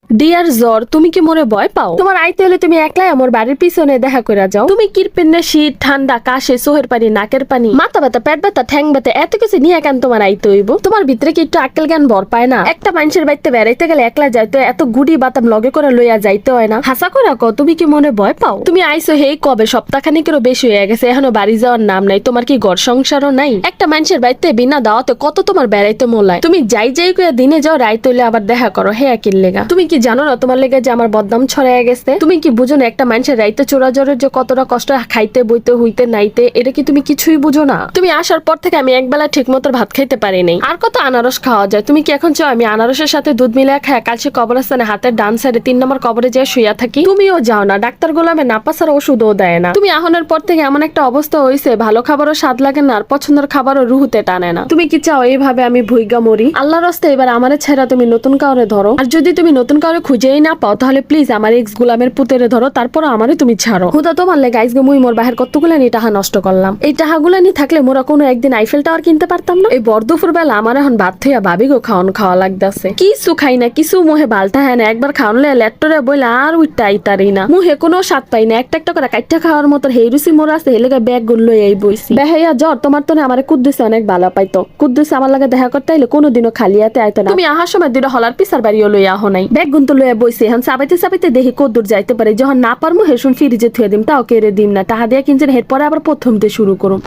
Deer জ্বর, তুমি কি মোরে ভয় পাও? তোমার আইতে হলে তুমি একলাই আমার বাড়ির পিছনে দেখা করে যাও। তুমি কিরপেন্নে শীত ঠান্ডা কাশে চোহের পানি নাকের পানি মাথা ব্যথা পেট ব্যথা ঠ্যাং ব্যথা এত কিছু নিয়ে কেন তোমার আইতে হইব? তোমার ভিতরে কি একটু আক্কেল জ্ঞান ভর পায় না? একটা মানুষের বাড়িতে বেড়াইতে গেলে একলা যাইতে এত গুড়ি বাতাম লগে করে লইয়া যাইতে হয় না? হাসা করে কও, তুমি কি মনে ভয় পাও? তুমি আইসো হেই কবে সপ্তাহখানিকেরও বেশি হয়ে গেছে, এখনো বাড়ি যাওয়ার নাম নাই। তোমার কি ঘর সংসারও নাই? একটা মানুষের বাড়িতে বিনা দাওয়াতে কত তোমার বেড়াইতে মোলায়। তুমি যাই করে দিনে যাও, রাইত হইলে আবার দেখা করো। হে একির লেগা তুমি কি জানো না তোমার লেগে যে আমার বদনাম ছড়াইয়া গেছে? তুমি কি বুঝো না একটা মানুষের রাইতে চোরা জ্বরের যে কতটা কষ্ট খাইতে বইতে হইতে নাইতে, এটা কি তুমি কিছুই বুঝো না? তুমি আসার পর থেকে আমি একবেলা ঠিক মতো ভাত খাইতে পারি নাই। আর কত আনারস খাওয়া যায়? তুমি কি এখন চাও আমি আনারসের সাথে দুধ মিলিয়ে খায় কালসে কবরস্থানে হাতের ডান সাইডে 3 নম্বর কবরে যেয়ে শুইয়া থাকি? তুমিও যাও না, ডাক্তার গোলামে নাপাসার ওষুধও দেয় না। তুমি আহনের পর থেকে এমন একটা অবস্থা হইছে, ভালো খাবারও স্বাদ লাগে না আর পছন্দের খাবারও রুহুতে টানে না। তুমি কি চাও এইভাবে আমি ভুইগা মরি? আল্লাহর রাস্তায় এবার আমারে ছেড়া তুমি নতুন কাউরে ধরো। আর যদি তুমি নতুন কাউরে খুঁজেই না পাও তাহলে প্লিজ আমার এক্স গুলামের পুতেরে ধরো, তারপর আমারে তুমি ছাড়ো। হুদা তোমার লেগে আইজগে মুই মোর বাহের কতগুলা নি টাকা নষ্ট করলাম। এই টাকাগুলা নি থাকলে মোরা কোনো একদিন আইফেল টাওয়ার কিনতে পারতাম না। এই বরদুপুর বেলা আমার এখন ভাত থইয়া ভাবি গো খাওয়া লাগতেছে। কিছু খাই না, কিছু মুহে বালটা হ্যাঁ না, একবার খাওয়ানলে লেট্টরে বইলা আর উইটা আইতারি না। মুহে কোনো স্বাদ পাই না, একটা একটা করে কাইটা খাওয়ার মতো হেই রুচি মোর আছে। হেলেগে ব্যাগ গুলো এই বইছি বেহাইয়া জ্বর তোমার তো আমার কুদ্দুসে অনেক ভালো পাইতো। কুদ্দুসে আমার লাগে দেখা করতে আইলে কোনোদিনও খালি হাতে আইতো না। তুমি আহার সময় দুটো হলার পিসার বাড়িও লইয়া আহ নাই, ব্যাগ গুনতো লইয়া বইছে। এখন চাবাইতে দেখি কদ্দুর যাইতে পারে। যখন না পারমু হেসুন ফিরিজে থুয়ে দিম, তাও কেড়ে দিম না। টাকা দিয়ে কিনছেন, এরপরে আবার প্রথম দিয়ে শুরু করুম।